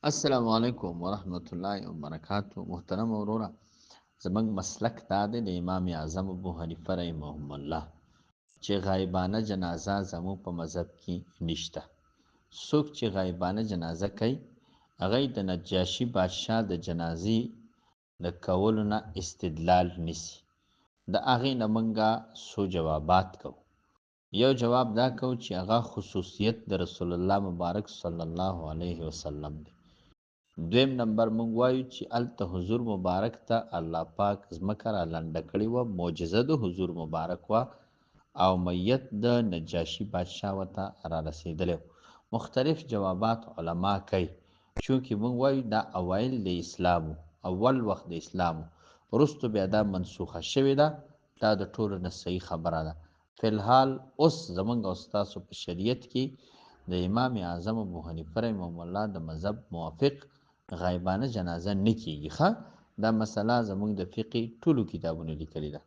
السلام علیکم ورحمت الله وبرکاتو. محترم وروره، زمنګ مسلک دا دی د امام اعظم ابو حنیفه رحمهم الله چې غایبانه جنازه زمو په مذهب کې نشته. څوک چې غایبانه جنازه کوي هغه د نجاشي بادشاه د جنازې د کولو نه استدلال نیسي. د هغې نه مونږه څو جوابات کوو. یو جواب دا کوو چې هغه خصوصیت د رسول الله مبارک صلی الله علیه وسلم دی. دویم نمبر مونږ وایو چې الته حضور مبارک ته الله پاک ځمکه را لنډه کړې وه، معجزه د حضور مبارک وه او میت د نجاشي بادشاه ورته را رسېدلی و. مختلف جوابات علما کوي، چونکې مونږ وایو دا اوایل د اسلام اول وخت د اسلام وروستو بیا دا منسوخه شوې ده. دا د ټولو نه صحیح خبره ده. فی الحال اوس زمونږ او ستاسو په شریعت کې د امام اعظم ابو حنیفه رحمه الله د مذهب موافق غایبانه جنازه نه کیږي. دا مسله زموږ د فقه ټولو کتابونو لیکلې ده.